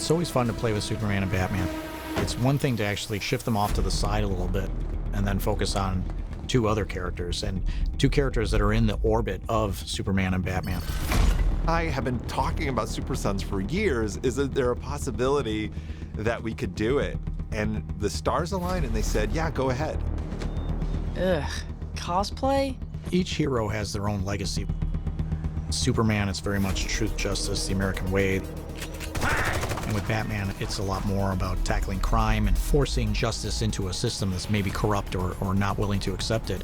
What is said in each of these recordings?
It's always fun to play with Superman and Batman. It's one thing to actually shift them off to the side a little bit and then focus on two other characters, and two characters that are in the orbit of Superman and Batman. I have been talking about Super Sons for years. Is there a possibility that we could do it? And the stars aligned and they said, yeah, go ahead. Ugh, cosplay? Each hero has their own legacy. Superman, it's very much truth, justice, the American way. And with Batman, it's a lot more about tackling crime and forcing justice into a system that's maybe corrupt or not willing to accept it.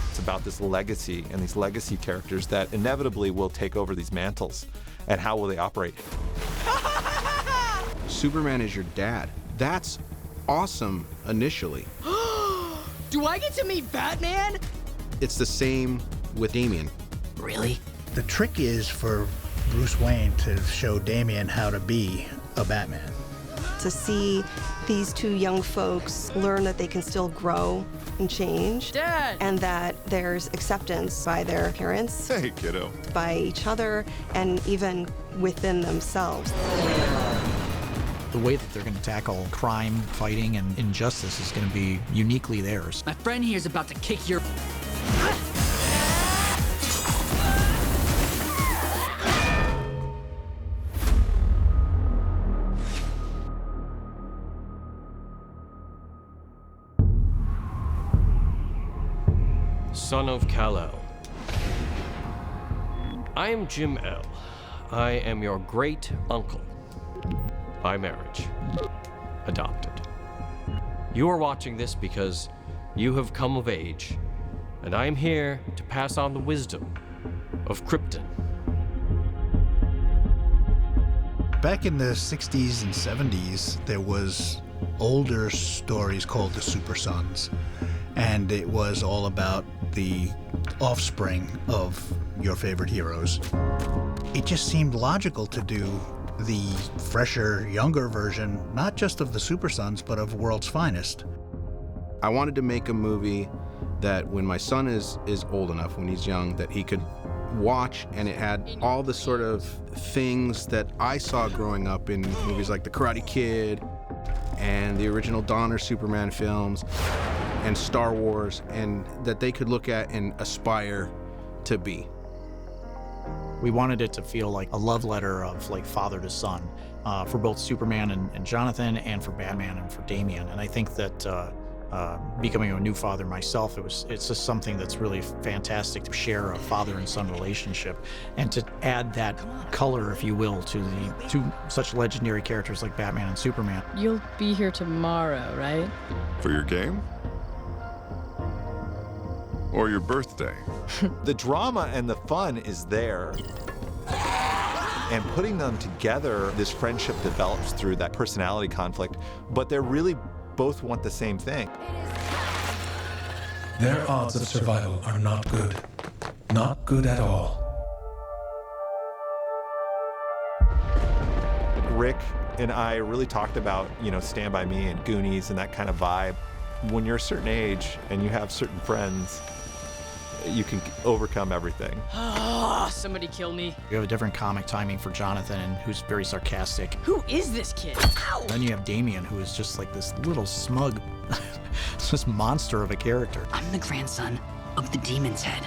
It's about this legacy and these legacy characters that inevitably will take over these mantles. And how will they operate? Superman is your dad. That's awesome initially. Do I get to meet Batman? It's the same with Damian. Really? The trick is for Bruce Wayne to show Damian how to be a Batman. To see these two young folks learn that they can still grow and change. Dad! And that there's acceptance by their parents, Hey, kiddo. by each other, and even within themselves. The way that they're going to tackle crime, fighting, and injustice is going to be uniquely theirs. My friend here's about to kick your... Son of Kal-El. I am Jim L. I am your great uncle by marriage, adopted. You are watching this because you have come of age, and I am here to pass on the wisdom of Krypton. Back in the 60s and 70s, there was older stories called the Super Sons, and it was all about the offspring of your favorite heroes. It just seemed logical to do the fresher, younger version, not just of the Super Sons, but of World's Finest. I wanted to make a movie that when my son is old enough, when he's young, that he could watch, and it had all the sort of things that I saw growing up in movies like The Karate Kid and the original Donner Superman films and Star Wars, and that they could look at and aspire to be. We wanted it to feel like a love letter of like father to son for both Superman and Jonathan, and for Batman and for Damian. And I think that becoming a new father myself, it's just something that's really fantastic to share a father and son relationship, and to add that color, if you will, to such legendary characters like Batman and Superman. You'll be here tomorrow, right? For your game? Or your birthday? The drama and the fun is there. And putting them together, this friendship develops through that personality conflict, but they're really both want the same thing. Their odds of survival are not good. Not good at all. Rick and I really talked about, Stand By Me and Goonies and that kind of vibe. When you're a certain age and you have certain friends, you can overcome everything. Somebody kill me. You have a different comic timing for Jonathan, and who's very sarcastic. Who is this kid? Ow! Then you have Damian, who is just like this little smug, this monster of a character. I'm the grandson of the Demon's Head.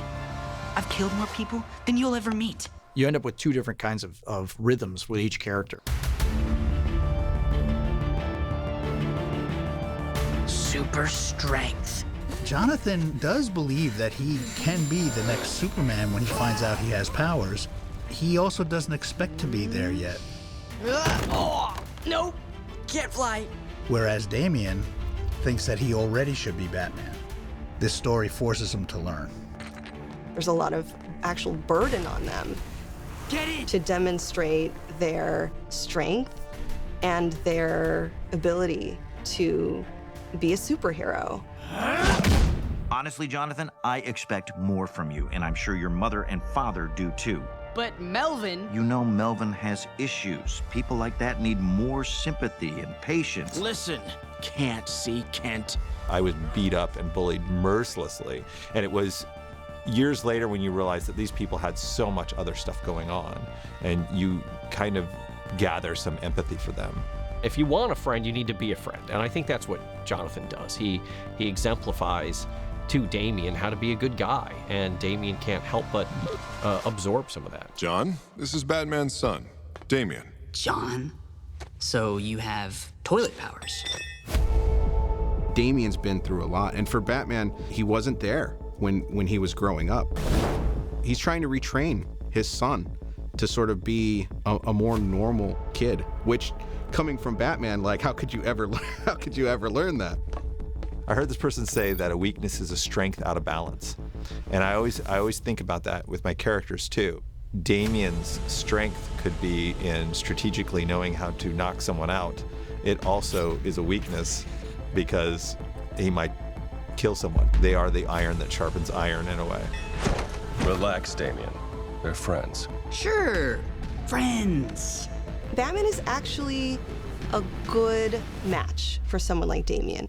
I've killed more people than you'll ever meet. You end up with two different kinds of rhythms with each character. Super strength. Jonathan does believe that he can be the next Superman when he finds out he has powers. He also doesn't expect to be there yet. Nope, can't fly. Whereas Damian thinks that he already should be Batman. This story forces him to learn. There's a lot of actual burden on them to demonstrate their strength and their ability to be a superhero. Honestly, Jonathan, I expect more from you, and I'm sure your mother and father do too. But Melvin... You know Melvin has issues. People like that need more sympathy and patience. Listen, can't see Kent. I was beat up and bullied mercilessly, and it was years later when you realize that these people had so much other stuff going on, and you kind of gather some empathy for them. If you want a friend, you need to be a friend. And I think that's what Jonathan does. He exemplifies to Damian how to be a good guy, and Damian can't help but absorb some of that. John, this is Batman's son, Damian. John? So you have toilet powers? Damian's been through a lot, and for Batman, he wasn't there when he was growing up. He's trying to retrain his son to sort of be a more normal kid, which, coming from Batman, like, how could you ever learn that? I heard this person say that a weakness is a strength out of balance. And I always think about that with my characters too. Damian's strength could be in strategically knowing how to knock someone out. It also is a weakness because he might kill someone. They are the iron that sharpens iron in a way. Relax, Damian. They're friends. Sure, friends. Batman is actually a good match for someone like Damian.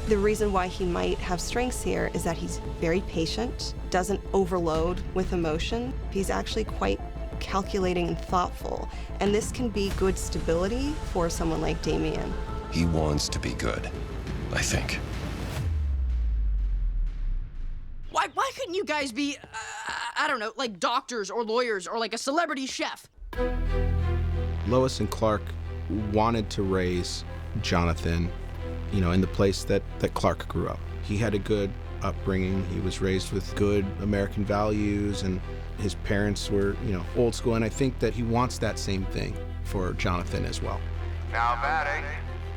The reason why he might have strengths here is that he's very patient, doesn't overload with emotion. He's actually quite calculating and thoughtful, and this can be good stability for someone like Damian. He wants to be good, I think. Why couldn't you guys be, I don't know, like doctors or lawyers or like a celebrity chef? Lois and Clark wanted to raise Jonathan, you know, in the place that Clark grew up. He had a good upbringing. He was raised with good American values, and his parents were, you know, old school, and I think that he wants that same thing for Jonathan as well. Now batting,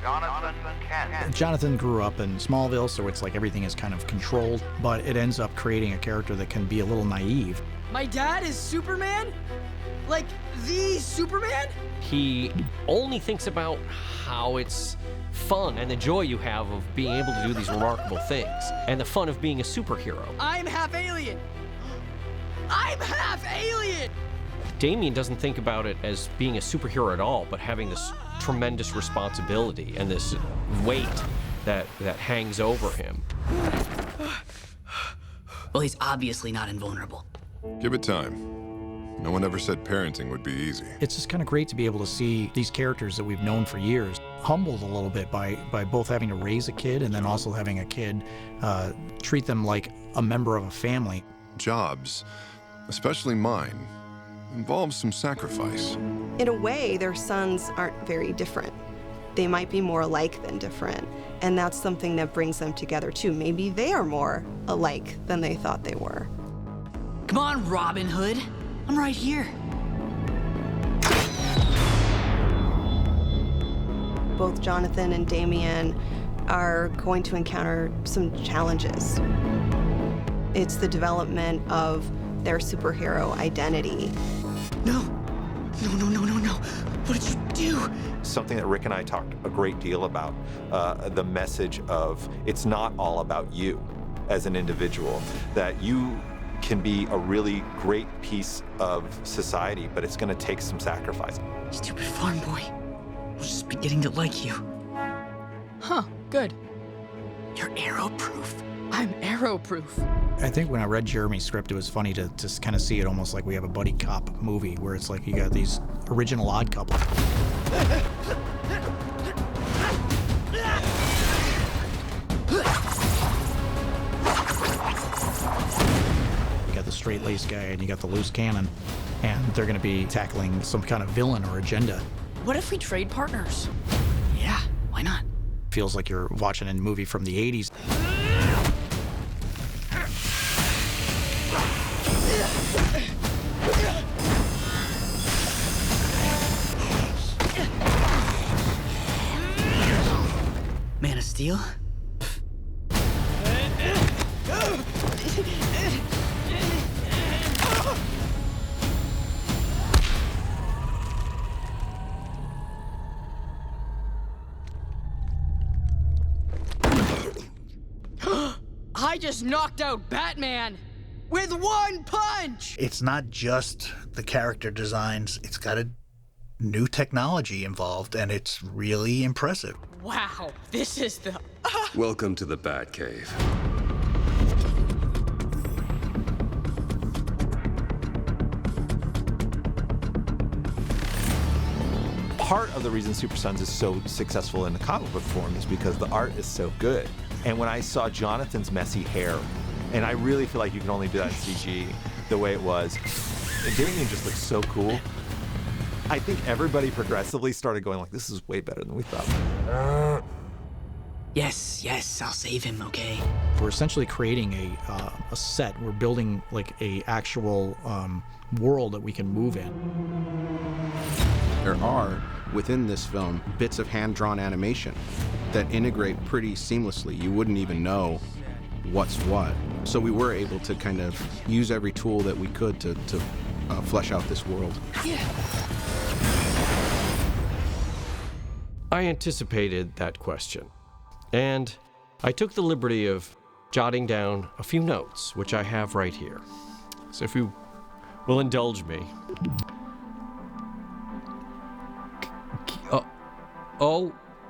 Jonathan Kent. Jonathan grew up in Smallville, so it's like everything is kind of controlled, but it ends up creating a character that can be a little naive. My dad is Superman? Like, the Superman? He only thinks about how it's fun and the joy you have of being able to do these remarkable things, and the fun of being a superhero. I'm half alien. I'm half alien! Damian doesn't think about it as being a superhero at all, but having this tremendous responsibility and this weight that hangs over him. Well, he's obviously not invulnerable. Give it time. No one ever said parenting would be easy. It's just kind of great to be able to see these characters that we've known for years humbled a little bit by both having to raise a kid and then also having a kid treat them like a member of a family. Jobs, especially mine, involves some sacrifice. In a way, their sons aren't very different. They might be more alike than different, and that's something that brings them together too. Maybe they are more alike than they thought they were. Come on, Robin Hood. I'm right here. Both Jonathan and Damian are going to encounter some challenges. It's the development of their superhero identity. No. What did you do? Something that Rick and I talked a great deal about, the message of it's not all about you as an individual, that you can be a really great piece of society, but it's gonna take some sacrifice. Stupid farm boy. I'll just be getting to like you. Huh, good. You're arrow-proof. I'm arrow-proof. I think when I read Jeremy's script, it was funny to just kind of see it almost like we have a buddy cop movie where it's like you got these original odd couple. You got the straight-laced guy and you got the loose cannon, and they're going to be tackling some kind of villain or agenda. What if we trade partners? Yeah, why not? Feels like you're watching a movie from the 80s. Man of Steel? I just knocked out Batman with one punch! It's not just the character designs, it's got a new technology involved, and it's really impressive. Wow, this is the... Welcome to the Batcave. part of the reason Super Sons is so successful in the comic book form is because the art is so good. And when I saw Jonathan's messy hair, and I really feel like you can only do that in CG the way it was, and Damian just looks so cool. I think everybody progressively started going like, this is way better than we thought. Yes, I'll save him, okay? We're essentially creating a set. We're building like a actual world that we can move in. There are, within this film, bits of hand-drawn animation that integrate pretty seamlessly. You wouldn't even know what's what. So we were able to kind of use every tool that we could to flesh out this world. Yeah. I anticipated that question, and I took the liberty of jotting down a few notes, which I have right here. So if you will indulge me.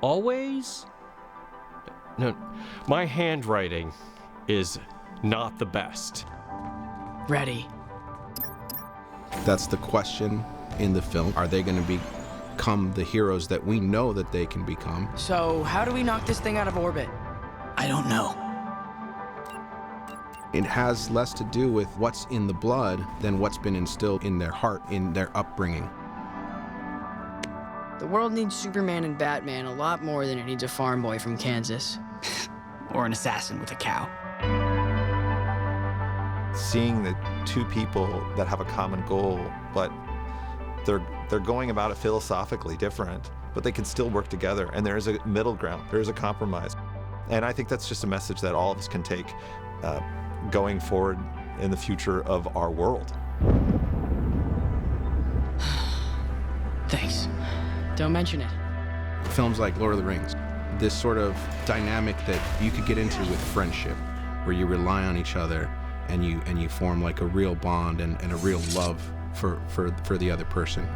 Always? No, my handwriting is not the best. Ready. That's the question in the film. Are they going to become the heroes that we know that they can become? So, how do we knock this thing out of orbit? I don't know. It has less to do with what's in the blood than what's been instilled in their heart, in their upbringing. The world needs Superman and Batman a lot more than it needs a farm boy from Kansas. Or an assassin with a cow. Seeing the two people that have a common goal, but they're going about it philosophically different, but they can still work together, and there is a middle ground, there is a compromise. And I think that's just a message that all of us can take going forward in the future of our world. Thanks. Don't mention it. Films like Lord of the Rings, this sort of dynamic that you could get into with friendship, where you rely on each other and you form like a real bond and a real love for the other person.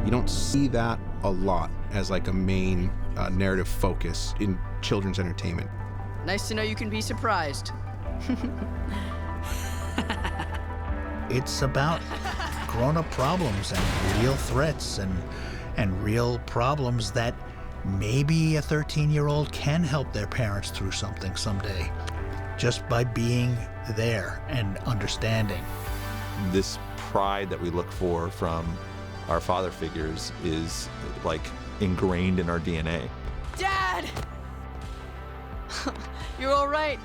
You don't see that a lot as like a main narrative focus in children's entertainment. Nice to know you can be surprised. It's about grown-up problems and real threats and real problems that maybe a 13-year-old can help their parents through something someday, just by being there and understanding. This pride that we look for from our father figures is like ingrained in our DNA. Dad! You're all right.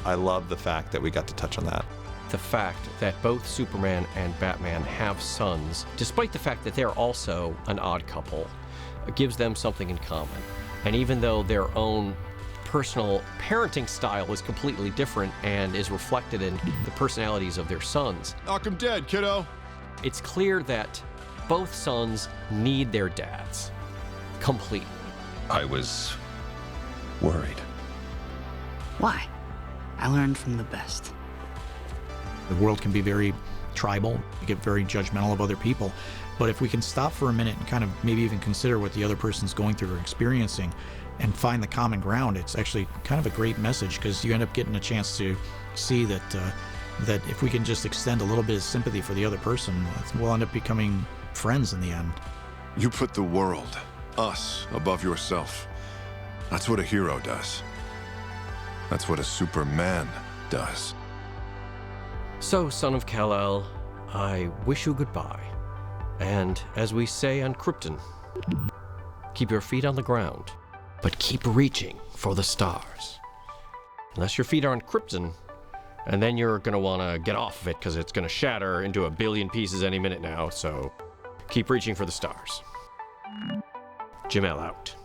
I love the fact that we got to touch on that. The fact that both Superman and Batman have sons, despite the fact that they're also an odd couple, gives them something in common. And even though their own personal parenting style is completely different and is reflected in the personalities of their sons, Knock him dead, kiddo. it's clear that both sons need their dads completely. I was worried. Why? I learned from the best. The world can be very tribal, get very judgmental of other people. But if we can stop for a minute and kind of maybe even consider what the other person's going through or experiencing and find the common ground, it's actually kind of a great message, because you end up getting a chance to see that that if we can just extend a little bit of sympathy for the other person, we'll end up becoming friends in the end. You put the world, us, above yourself. That's what a hero does. That's what a Superman does. So, son of Kal-El, I wish you goodbye. And as we say on Krypton, keep your feet on the ground, but keep reaching for the stars. Unless your feet are on Krypton, and then you're gonna wanna get off of it because it's gonna shatter into a billion pieces any minute now, so keep reaching for the stars. Jim L. out.